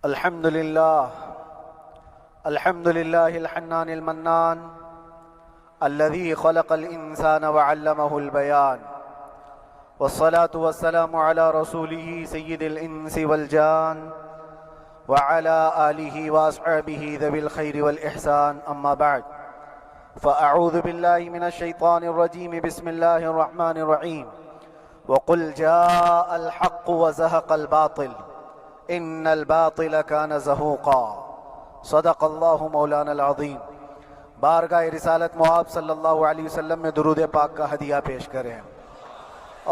الحمد لله الحنان المنان الذي خلق الإنسان وعلمه البيان، والصلاة والسلام على رسوله سيد الإنس والجان وعلى آله وأصحابه ذوي الخير والإحسان. أما بعد، فأعوذ بالله من الشيطان الرجيم. بسم الله الرحمن الرحيم. وقل جاء الحق وزهق الباطل ان الباطل كان زهوقا. صدق اللہ مولانا العظیم. بارگاہ رسالت مآب صلی اللہ علیہ وسلم میں درود پاک کا ہدیہ پیش کریں.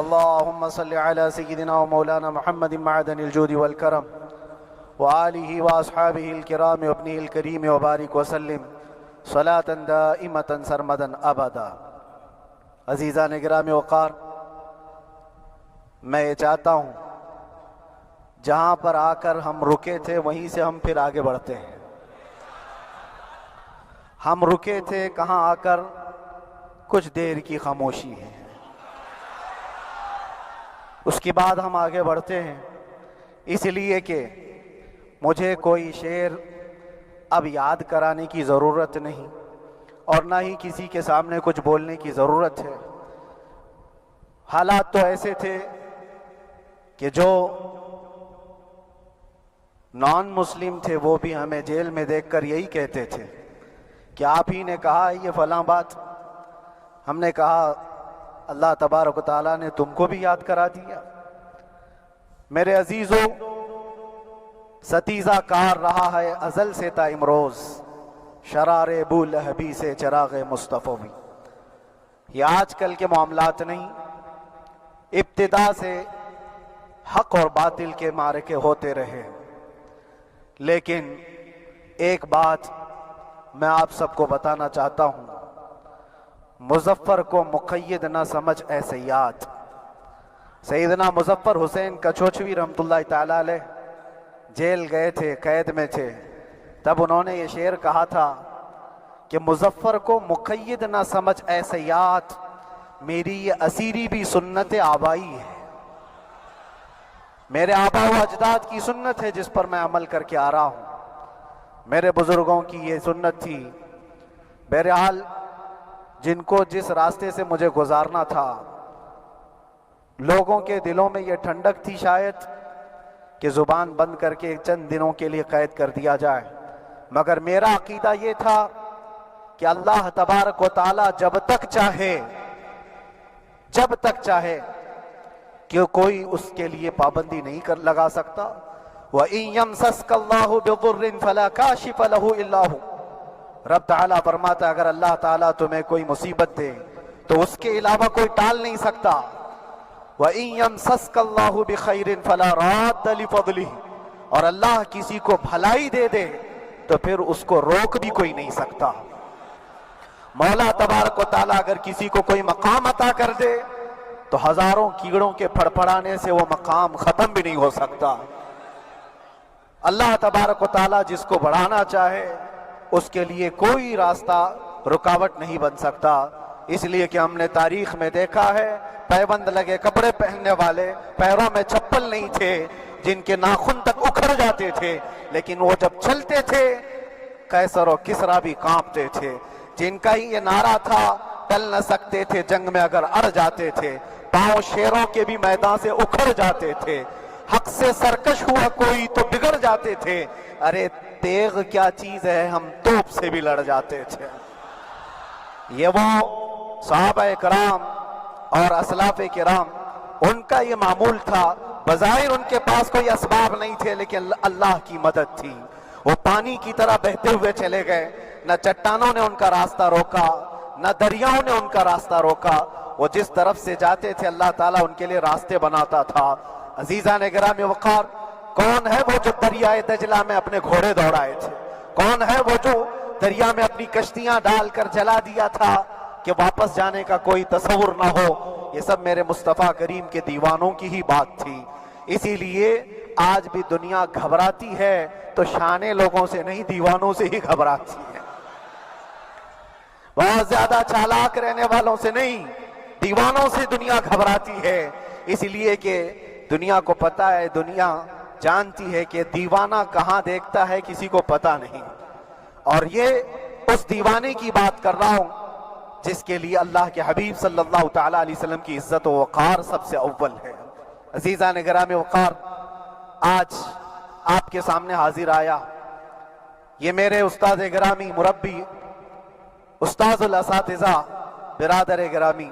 اللہم صلی علی سیدنا و مولانا محمد معدن الجود والکرم وآلہ واصحابہ الکرام وابنہ الکریم وبارک وسلم صلاة دائمة سرمدا ابدا. عزیزان گرامی وقار، میں یہ چاہتا ہوں جہاں پر آ کر ہم رکے تھے وہیں سے ہم پھر آگے بڑھتے ہیں. ہم رکے تھے کہاں آ کر؟ کچھ دیر کی خاموشی ہے، اس کے بعد ہم آگے بڑھتے ہیں. اس لیے کہ مجھے کوئی شعر اب یاد کرانے کی ضرورت نہیں اور نہ ہی کسی کے سامنے کچھ بولنے کی ضرورت ہے. حالات تو ایسے تھے کہ جو نان مسلم تھے وہ بھی ہمیں جیل میں دیکھ کر یہی کہتے تھے کہ آپ ہی نے کہا یہ فلاں بات. ہم نے کہا اللہ تبارک و تعالیٰ نے تم کو بھی یاد کرا دیا. میرے عزیزو، ستیزہ کار رہا ہے ازل سے تا امروز، شرار ابو لہبی سے چراغ مصطفی. یہ آج کل کے معاملات نہیں، ابتدا سے حق اور باطل کے معرکے ہوتے رہے. لیکن ایک بات میں آپ سب کو بتانا چاہتا ہوں، مظفر کو مقید نہ سمجھ اے سیاد. سیدنا مظفر حسین کچھوچوی رحمۃ اللہ تعالیٰ علیہ جیل گئے تھے، قید میں تھے. تب انہوں نے یہ شعر کہا تھا کہ مظفر کو مقید نہ سمجھ اے سیاد، میری یہ اسیری بھی سنت آبائی ہے. میرے آبا و اجداد کی سنت ہے جس پر میں عمل کر کے آ رہا ہوں. میرے بزرگوں کی یہ سنت تھی. بہرحال جن کو جس راستے سے مجھے گزارنا تھا، لوگوں کے دلوں میں یہ ٹھنڈک تھی شاید کہ زبان بند کر کے چند دنوں کے لیے قید کر دیا جائے. مگر میرا عقیدہ یہ تھا کہ اللہ تبارک و تعالی جب تک چاہے کہ کوئی اس کے لیے پابندی نہیں لگا سکتا. وَإِن يَمْسَسْكَ اللَّهُ بِضُرٍّ فَلَا كَاشِفَ لَهُ إِلَّا هُوَ. رب تعالیٰ فرماتا ہے اگر اللہ تعالیٰ تمہیں کوئی مصیبت دے تو اس کے علاوہ کوئی ٹال نہیں سکتا. وَإِن يَمْسَسْكَ اللَّهُ بِخَيْرٍ فَلَا رَادَّ لِفَضْلِهِ. اور اللہ کسی کو بھلائی دے دے تو پھر اس کو روک بھی کوئی نہیں سکتا. مولا تبارک و تعالیٰ اگر کسی کو کوئی مقام عطا کر دے تو ہزاروں کیڑوں کے پھڑپڑانے سے وہ مقام ختم بھی نہیں ہو سکتا. اللہ تبارک و تعالیٰ جس کو بڑھانا چاہے اس کے لیے کوئی راستہ رکاوٹ نہیں بن سکتا. اس لیے کہ ہم نے تاریخ میں دیکھا ہے پیبند لگے کپڑے پہننے والے، پیروں میں چپل نہیں تھے، جن کے ناخن تک اکھڑ جاتے تھے، لیکن وہ جب چلتے تھے قیصر و کسریٰ بھی کانپتے تھے. جن کا ہی یہ نعرہ تھا ٹل نہ سکتے تھے جنگ میں اگر اڑ جاتے تھے، پاؤں شیروں کے بھی میدان سے اکھڑ جاتے تھے. حق سے سرکش ہوا کوئی تو بگڑ جاتے تھے. ارے تیغ کیا چیز ہے، ہم توپ سے بھی لڑ جاتے تھے. یہ وہ صحابہ کرام اور اسلاف کرام، ان کا یہ معمول تھا. بظاہر ان کے پاس کوئی اسباب نہیں تھے لیکن اللہ کی مدد تھی. وہ پانی کی طرح بہتے ہوئے چلے گئے. نہ چٹانوں نے ان کا راستہ روکا، نہ دریاؤں نے ان کا راستہ روکا. وہ جس طرف سے جاتے تھے اللہ تعالیٰ ان کے لیے راستے بناتا تھا. عزیزان گرامی وقار، کون ہے وہ جو دریائے دجلہ میں اپنے گھوڑے دوڑائے تھے؟ کون ہے وہ جو دریا میں اپنی کشتیاں ڈال کر جلا دیا تھا کہ واپس جانے کا کوئی تصور نہ ہو؟ یہ سب میرے مصطفیٰ کریم کے دیوانوں کی ہی بات تھی. اسی لیے آج بھی دنیا گھبراتی ہے تو شانے لوگوں سے نہیں، دیوانوں سے ہی گھبراتی ہے. بہت زیادہ چالاک رہنے والوں سے نہیں، دیوانوں سے دنیا گھبراتی ہے. اس لیے کہ دنیا کو پتا ہے دنیا جانتی ہے کہ دیوانہ کہاں دیکھتا ہے کسی کو پتا نہیں، اور یہ اس دیوانے کی بات کر رہا ہوں جس کے لیے اللہ کے حبیب صلی اللہ تعالیٰ علیہ وسلم کی عزت و وقار سب سے اول ہے۔ عزیزان گرامی وقار، آج آپ کے سامنے حاضر آیا، یہ میرے استاد گرامی، مربی، استاذ الاساتذہ، برادر گرامی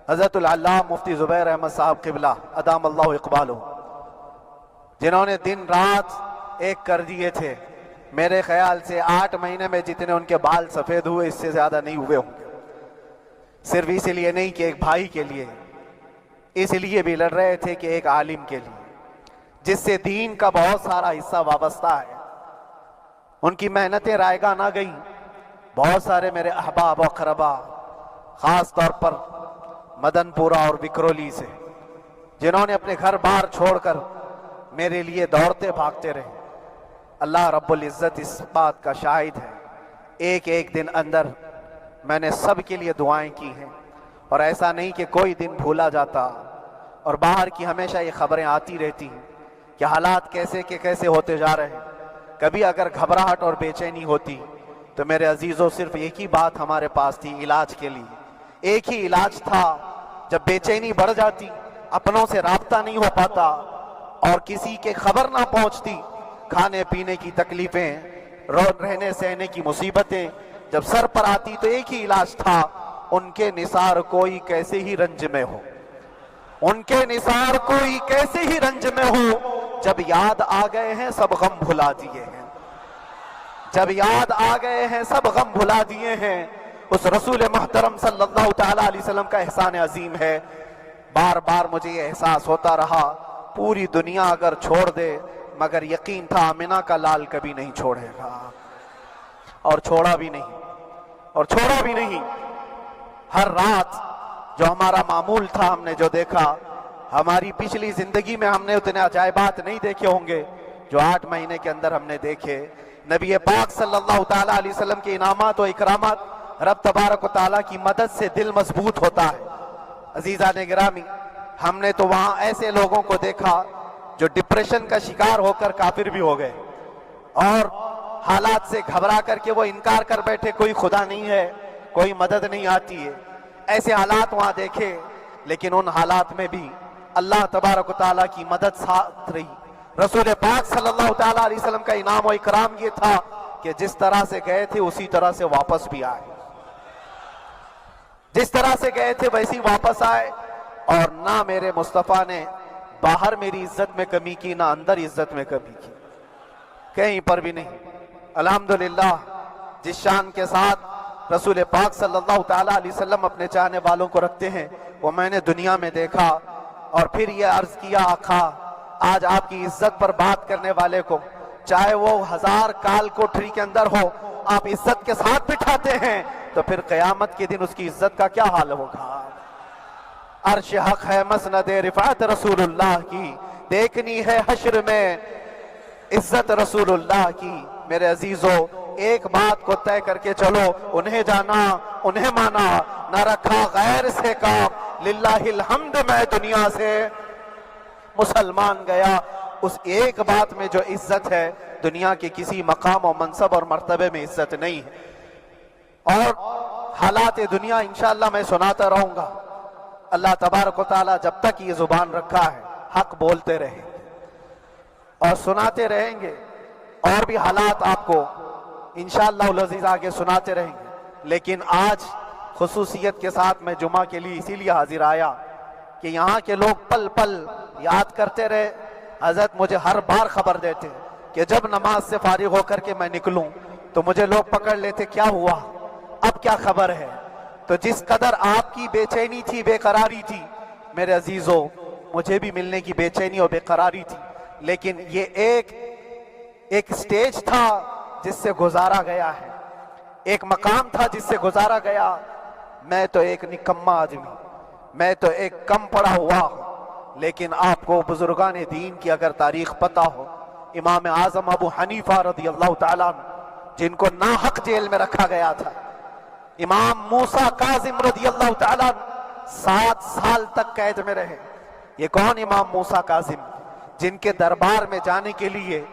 حضرت العلامہ مفتی زبیر احمد صاحب قبلہ ادام اللہ اقبالہ، جنہوں نے دن رات ایک کر دیے تھے۔ میرے خیال سے 8 مہینے میں جتنے ان کے بال سفید ہوئے اس سے زیادہ نہیں ہوئے ہوں گے، صرف اس لیے نہیں کہ ایک بھائی کے لیے، اس لیے بھی لڑ رہے تھے کہ ایک عالم کے لیے جس سے دین کا بہت سارا حصہ وابستہ ہے۔ ان کی محنتیں رائگاں نہ گئیں۔ بہت سارے میرے احباب و اقربا، خاص طور پر مدن پورہ اور وکرولی سے، جنہوں نے اپنے گھر بار چھوڑ کر میرے لیے دوڑتے بھاگتے رہے، اللہ رب العزت اس بات کا شاہد ہے، ایک ایک دن اندر میں نے سب کے لیے دعائیں کی ہیں، اور ایسا نہیں کہ کوئی دن بھولا جاتا، اور باہر کی ہمیشہ یہ خبریں آتی رہتی ہیں کہ حالات کیسے کے کیسے ہوتے جا رہے ہیں۔ کبھی اگر گھبراہٹ اور بے چینی ہوتی تو میرے عزیزوں صرف ایک ہی بات ہمارے پاس تھی علاج کے لیے، ایک ہی علاج تھا۔ جب بے چینی بڑھ جاتی، اپنوں سے رابطہ نہیں ہو پاتا اور کسی کے خبر نہ پہنچتی، کھانے پینے کی تکلیفیں، رہنے سہنے کی مصیبتیں جب سر پر آتی تو ایک ہی علاج تھا، ان کے نثار کوئی کیسے ہی رنج میں ہو، ان کے نثار کوئی کیسے ہی رنج میں ہو، جب یاد آ گئے ہیں سب غم بھلا دیے ہیں، جب یاد آ گئے ہیں سب غم بھلا دیے ہیں۔ اس رسول محترم صلی اللہ تعالیٰ علیہ وسلم کا احسان عظیم ہے۔ بار بار مجھے یہ احساس ہوتا رہا، پوری دنیا اگر چھوڑ دے مگر یقین تھا آمنہ کا لال کبھی نہیں چھوڑے گا، اور چھوڑا بھی نہیں، اور چھوڑا بھی نہیں۔ ہر رات جو ہمارا معمول تھا، ہم نے جو دیکھا، ہماری پچھلی زندگی میں ہم نے اتنے عجائبات نہیں دیکھے ہوں گے جو 8 مہینے کے اندر ہم نے دیکھے۔ نبی پاک صلی اللہ تعالیٰ علیہ وسلم کے انعامات و اکرامات، رب تبارک و تعالیٰ کی مدد سے دل مضبوط ہوتا ہے۔ عزیزان گرامی، ہم نے تو وہاں ایسے لوگوں کو دیکھا جو ڈپریشن کا شکار ہو کر کافر بھی ہو گئے، اور حالات سے گھبرا کر کے وہ انکار کر بیٹھے، کوئی خدا نہیں ہے، کوئی مدد نہیں آتی ہے۔ ایسے حالات وہاں دیکھے، لیکن ان حالات میں بھی اللہ تبارک و تعالیٰ کی مدد ساتھ رہی۔ رسول پاک صلی اللہ تعالیٰ علیہ وسلم کا انعام و اکرام یہ تھا کہ جس طرح سے گئے تھے اسی طرح سے واپس بھی آئے، جس طرح سے گئے تھے ویسی واپس آئے، اور نہ میرے مصطفیٰ نے باہر میری عزت میں کمی کی، نہ اندر عزت میں کمی کی، کہیں پر بھی نہیں۔ الحمدللہ، جس شان کے ساتھ رسول پاک صلی اللہ تعالیٰ علیہ وسلم اپنے چاہنے والوں کو رکھتے ہیں، وہ میں نے دنیا میں دیکھا، اور پھر یہ عرض کیا آقا، آج آپ کی عزت پر بات کرنے والے کو چاہے وہ 1000 کال کوٹری کے اندر ہو، آپ عزت کے ساتھ بٹھاتے ہیں تو پھر قیامت کے دن اس کی عزت کا کیا حال ہوگا؟ عرش حق ہے مسند رفعت رسول اللہ کی، دیکھنی ہے حشر میں عزت رسول اللہ کی۔ میرے عزیزو، ایک بات کو طے کر کے چلو، انہیں جانا، انہیں مانا، نہ رکھا غیر سے کام، للہ الحمد میں دنیا سے مسلمان گیا۔ اس ایک بات میں جو عزت ہے، دنیا کے کسی مقام و منصب اور مرتبے میں عزت نہیں ہے۔ اور حالات دنیا انشاءاللہ میں سناتا رہوں گا۔ اللہ تبارک و تعالیٰ جب تک یہ زبان رکھا ہے، حق بولتے رہیں اور سناتے رہیں گے، اور بھی حالات آپ کو انشاءاللہ العزیز آگے سناتے رہیں گے۔ لیکن آج خصوصیت کے ساتھ میں جمعہ کے لیے اسی لیے حاضر آیا کہ یہاں کے لوگ پل پل یاد کرتے رہے۔ حضرت مجھے ہر بار خبر دیتے کہ جب نماز سے فارغ ہو کر کے میں نکلوں تو مجھے لوگ پکڑ لیتے، کیا ہوا، اب کیا خبر ہے؟ تو جس قدر آپ کی بے چینی تھی، بے قراری تھی، میرے عزیزو، مجھے بھی ملنے کی بے چینی اور بے قراری تھی، لیکن یہ ایک سٹیج تھا جس سے گزارا گیا ہے، ایک مقام تھا جس سے گزارا گیا۔ میں تو ایک نکما آدمی، میں تو ایک کم پڑا ہوا ہوں، لیکن آپ کو بزرگان دین کی اگر تاریخ پتہ ہو، امام اعظم ابو حنیفہ رضی اللہ تعالیٰ عنہ، جن کو ناحق جیل میں رکھا گیا تھا، امام موسیٰ کاظم رضی اللہ تعالیٰ عنہ 7 سال تک قید میں رہے۔ یہ کون امام موسیٰ کاظم؟ جن کے دربار میں جانے کے لیے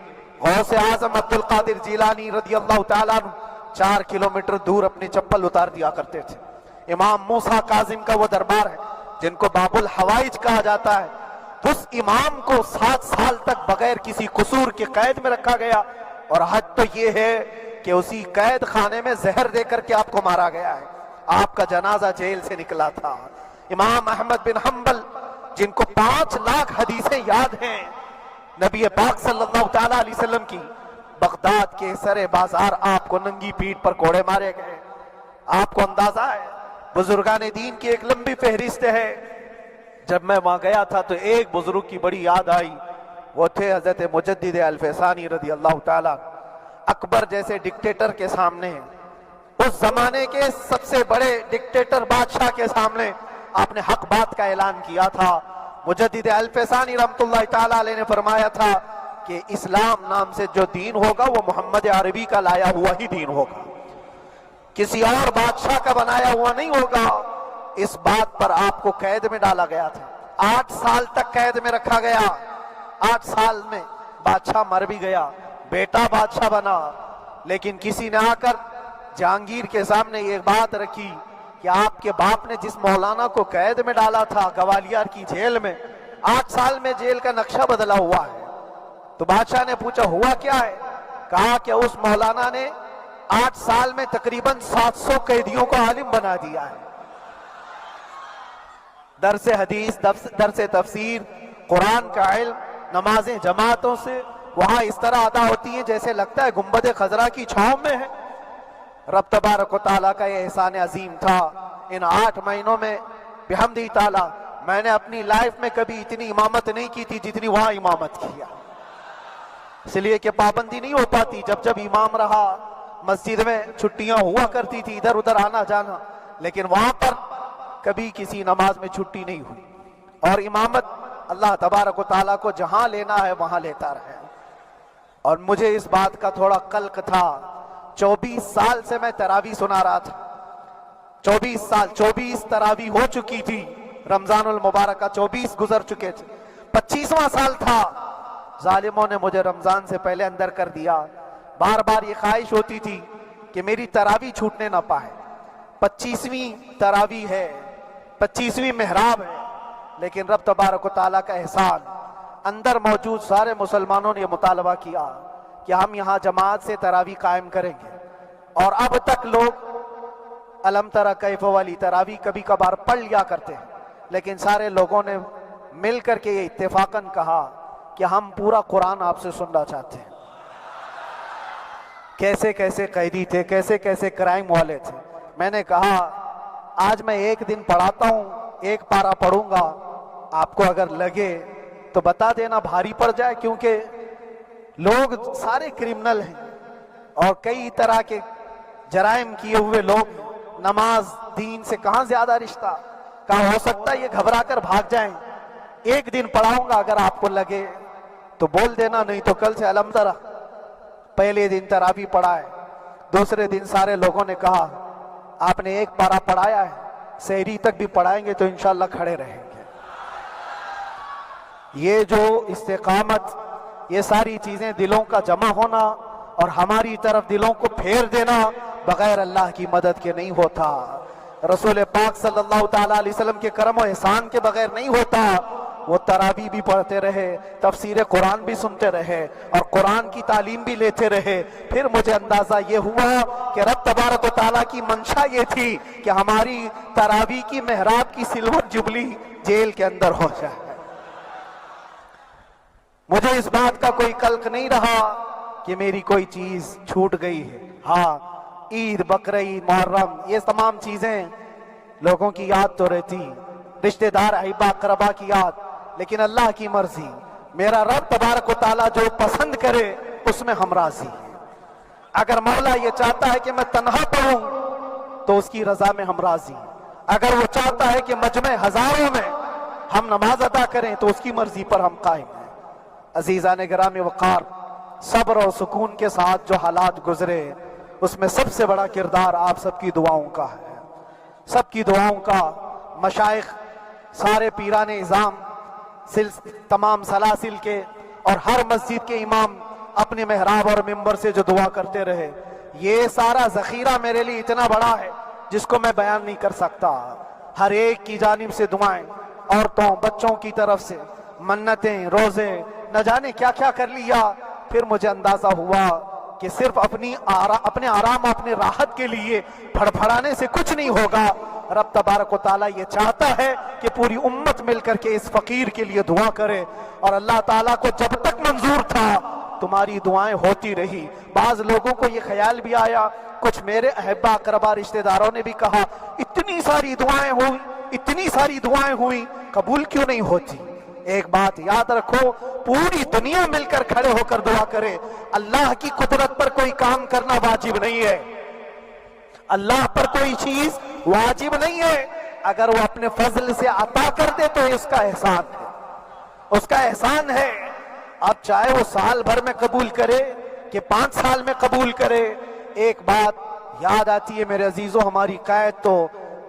غوث اعظم عبد القادر جیلانی رضی اللہ تعالیٰ عنہ 4 کلومیٹر دور اپنی چپل اتار دیا کرتے تھے۔ امام موسیٰ کاظم کا وہ دربار ہے جن کو باب الحوائج کہا جاتا ہے، اس امام کو 7 سال تک بغیر کسی قصور کے قید میں رکھا گیا، اور حد تو یہ ہے کہ اسی قید خانے میں زہر دے کر کے آپ کو مارا گیا ہے، آپ کا جنازہ جیل سے نکلا تھا۔ امام احمد بن حنبل جن کو 5 لاکھ حدیثیں یاد ہیں نبی پاک صلی اللہ تعالیٰ علیہ وسلم کی، بغداد کے سر بازار آپ کو ننگی پیٹھ پر کوڑے مارے گئے۔ آپ کو اندازہ ہے بزرگان دین کی ایک لمبی فہرست ہے۔ جب میں وہاں گیا تھا تو ایک بزرگ کی بڑی یاد آئی، وہ تھے حضرت مجدد الفیسانی رضی اللہ تعالیٰ۔ اکبر جیسے ڈکٹیٹر کے سامنے، اس زمانے کے سب سے بڑے ڈکٹیٹر بادشاہ کے سامنے آپ نے حق بات کا اعلان کیا تھا۔ مجدد الفیسانی رحمۃ اللہ تعالیٰ علیہ نے فرمایا تھا کہ اسلام نام سے جو دین ہوگا وہ محمد عربی کا لایا ہوا ہی دین ہوگا، کسی اور بادشاہ کا بنایا ہوا نہیں ہوگا۔ اس بات پر آپ کو قید میں ڈالا گیا تھا، 8 سال تک قید میں رکھا گیا۔ 8 سال میں بادشاہ مر بھی گیا، بیٹا بادشاہ بنا، لیکن کسی نے آ کر جہانگیر کے سامنے یہ بات رکھی کہ آپ کے باپ نے جس مولانا کو قید میں ڈالا تھا گوالیار کی جیل میں، 8 سال میں جیل کا نقشہ بدلا ہوا ہے۔ تو بادشاہ نے پوچھا ہوا کیا ہے؟ کہا کہ اس مولانا نے 8 سال میں تقریباً 700 قیدیوں کو عالم بنا دیا ہے۔ درس حدیث، درس تفسیر، قرآن کا علم، نمازیں جماعتوں سے وہاں اس طرح ادا ہوتی ہیں جیسے لگتا ہے گنبد خضرا کی چھاؤں میں ہے۔ رب تبارک و تعالیٰ کا یہ احسان عظیم تھا۔ ان 8 مہینوں میں بحمدہ تعالیٰ میں نے اپنی لائف میں کبھی اتنی امامت نہیں کی تھی جتنی وہاں امامت کیا، اس لیے کہ پابندی نہیں ہو پاتی۔ جب جب امام رہا مسجد میں چھٹیاں ہوا کرتی تھی، ادھر ادھر آنا جانا، لیکن وہاں پر کبھی کسی نماز میں چھٹی نہیں ہوئی۔ اور امامت اللہ تبارک و تعالیٰ کو جہاں لینا ہے وہاں لیتا رہے۔ اور مجھے اس بات کا تھوڑا قلق تھا، 24 سال سے میں تراویح سنا رہا تھا، 24 تراویح ہو چکی تھی، رمضان المبارکہ 24 گزر چکے تھے، 25واں سال تھا، ظالموں نے مجھے رمضان سے پہلے اندر کر دیا۔ بار بار یہ خواہش ہوتی تھی کہ میری تراویح چھوٹنے نہ پائے، 25ویں تراویح ہے، 25ویں محراب ہے، لیکن رب تبارک و تعالیٰ کا احسان، اندر موجود سارے مسلمانوں نے یہ مطالبہ کیا کہ ہم یہاں جماعت سے تراویح قائم کریں گے، اور اب تک لوگ الم تری کیف والی تراویح کبھی کبھار پڑھ لیا کرتے ہیں، لیکن سارے لوگوں نے مل کر کے یہ اتفاقاً کہا کہ ہم پورا قرآن آپ سے سننا چاہتے ہیں۔ کیسے کیسے قیدی تھے، کیسے کیسے کرائم والے تھے۔ میں نے کہا آج میں ایک دن پڑھاتا ہوں، ایک پارہ پڑھوں گا، آپ کو اگر لگے تو بتا دینا، بھاری پڑ جائے، کیونکہ لوگ سارے کرمنل ہیں اور کئی طرح کے جرائم کیے ہوئے لوگ، نماز دین سے کہاں زیادہ رشتہ، کہاں ہو سکتا ہے یہ گھبرا کر بھاگ جائیں۔ ایک دن پڑھاؤں گا، اگر آپ کو لگے تو بول دینا، نہیں تو کل سے الحمد للہ پہلے دن تراویح پڑھائے، دوسرے دن سارے لوگوں نے کہا آپ نے ایک پارہ پڑھایا ہے، سحری تک بھی پڑھائیں گے تو انشاءاللہ کھڑے رہیں گے۔ یہ جو استقامت، یہ ساری چیزیں دلوں کا جمع ہونا اور ہماری طرف دلوں کو پھیر دینا بغیر اللہ کی مدد کے نہیں ہوتا، رسول پاک صلی اللہ تعالیٰ علیہ وسلم کے کرم و احسان کے بغیر نہیں ہوتا۔ وہ تراویح بھی پڑھتے رہے، تفسیر قرآن بھی سنتے رہے اور قرآن کی تعلیم بھی لیتے رہے۔ پھر مجھے اندازہ یہ ہوا کہ رب تبارک و تعالیٰ کی منشا یہ تھی کہ ہماری تراویح کی محراب کی سلور جبلی جیل کے اندر ہو جائے۔ مجھے اس بات کا کوئی قلق نہیں رہا کہ میری کوئی چیز چھوٹ گئی ہے۔ ہاں، عید، بقرعید، محرم، یہ تمام چیزیں لوگوں کی یاد تو رہتی، رشتہ دار، احباب، اقربا کی یاد، لیکن اللہ کی مرضی، میرا رب تبارک و تعالیٰ جو پسند کرے اس میں ہم راضی ہیں۔ اگر مولا یہ چاہتا ہے کہ میں تنہا پڑھوں تو اس کی رضا میں ہم راضی ہیں، اگر وہ چاہتا ہے کہ مجمع ہزاروں میں ہم نماز ادا کریں تو اس کی مرضی پر ہم قائم ہیں۔ عزیزان گرامی وقار، صبر اور سکون کے ساتھ جو حالات گزرے اس میں سب سے بڑا کردار آپ سب کی دعاؤں کا ہے، سب کی دعاؤں کا۔ مشائخ، سارے پیران اعظام، تمام سلاسل کے اور ہر مسجد کے امام اپنے محراب اور ممبر سے جو دعا کرتے رہے، یہ سارا ذخیرہ میرے لیے اتنا بڑا ہے جس کو میں بیان نہیں کر سکتا۔ ہر ایک کی جانب سے دعائیں، عورتوں بچوں کی طرف سے منتیں، روزے، نہ جانے کیا کیا کر لیا۔ پھر مجھے اندازہ ہوا کہ صرف اپنے آرام اپنے راحت کے لیے پھڑپھڑانے سے کچھ نہیں ہوگا۔ رب تبارک و تعالیٰ یہ چاہتا ہے کہ پوری امت مل کر کے اس فقیر کے لیے دعا کرے، اور اللہ تعالیٰ کو جب تک منظور تھا تمہاری دعائیں ہوتی رہی۔ بعض لوگوں کو یہ خیال بھی آیا، کچھ میرے احبا اقربا رشتہ داروں نے بھی کہا اتنی ساری دعائیں ہوئی قبول کیوں نہیں ہوتی؟ ایک بات یاد رکھو، پوری دنیا مل کر کھڑے ہو کر دعا کرے، اللہ کی قدرت پر کوئی کام کرنا واجب نہیں ہے، اللہ پر کوئی چیز واجب نہیں ہے۔ اگر وہ اپنے فضل سے عطا کر دے تو اس کا احسان ہے، اب چاہے وہ سال بھر میں قبول کرے کہ 5 سال میں قبول کرے۔ ایک بات یاد آتی ہے میرے عزیزوں، ہماری قید تو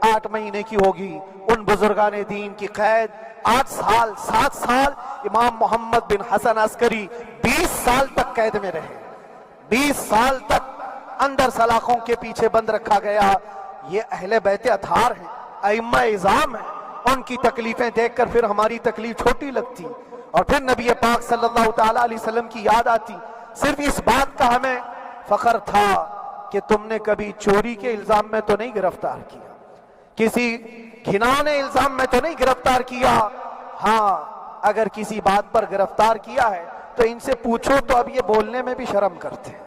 8 مہینے کی ہوگی، ان بزرگان دین کی قید 8 سال 7 سال۔ امام محمد بن حسن عسکری 20 سال تک قید میں رہے، 20 سال تک اندر سلاخوں کے پیچھے بند رکھا گیا۔ یہ اہل بیت اطہار ہیں، ائمہ اعظام ہیں، ان کی تکلیفیں دیکھ کر پھر ہماری تکلیف چھوٹی لگتی، اور پھر نبی پاک صلی اللہ تعالیٰ علیہ وسلم کی یاد آتی۔ صرف اس بات کا ہمیں فخر تھا کہ تم نے کبھی چوری کے الزام میں تو نہیں گرفتار کیا، کسی گھناؤنے الزام میں تو نہیں گرفتار کیا، ہاں اگر کسی بات پر گرفتار کیا ہے تو ان سے پوچھو تو اب یہ بولنے میں بھی شرم کرتے ہیں۔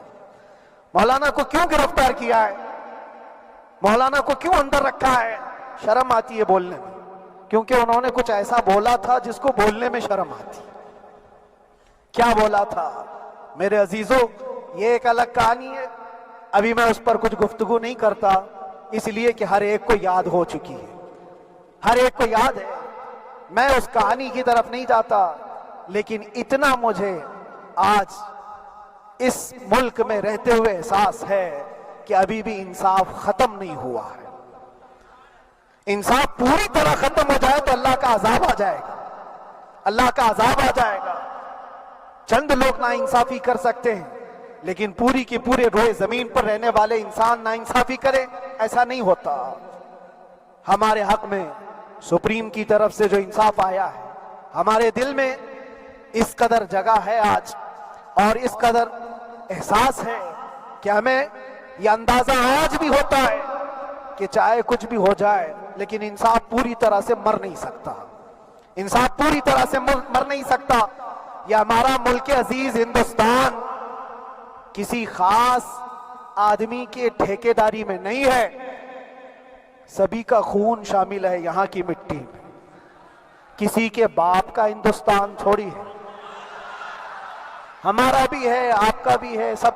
مولانا کو کیوں گرفتار کیا ہے، مولانا کو کیوں اندر رکھا ہے؟ شرم آتی ہے بولنے میں، کیونکہ انہوں نے کچھ ایسا بولا تھا جس کو بولنے میں شرم آتی۔ کیا بولا تھا میرے عزیزوں؟ یہ ایک الگ کہانی ہے، ابھی میں اس پر کچھ گفتگو نہیں کرتا، اس لیے کہ ہر ایک کو یاد ہو چکی ہے، ہر ایک کو یاد ہے، میں اس کہانی کی طرف نہیں جاتا۔ لیکن اتنا مجھے آج اس ملک میں رہتے ہوئے احساس ہے کہ ابھی بھی انصاف ختم نہیں ہوا ہے۔ انصاف پوری طرح ختم ہو جائے تو اللہ کا عذاب آ جائے گا، اللہ کا عذاب آ جائے گا۔ چند لوگ ناانصافی کر سکتے ہیں، لیکن پوری کی پورے روئے زمین پر رہنے والے انسان ناانصافی کرے، ایسا نہیں ہوتا۔ ہمارے حق میں سپریم کی طرف سے جو انصاف آیا ہے، ہمارے دل میں اس قدر جگہ ہے آج، اور اس قدر احساس ہے کہ ہمیں یہ اندازہ آج بھی ہوتا ہے کہ چاہے کچھ بھی ہو جائے لیکن انصاف پوری طرح سے مر نہیں سکتا، انصاف پوری طرح سے مر نہیں سکتا۔ یہ ہمارا ملک عزیز ہندوستان کسی خاص آدمی کے ٹھیکیداری میں نہیں ہے، سبھی کا خون شامل ہے یہاں کی مٹی میں، کسی کے باپ کا ہندوستان تھوڑی ہے، ہمارا بھی ہے، آپ کا بھی ہے، سب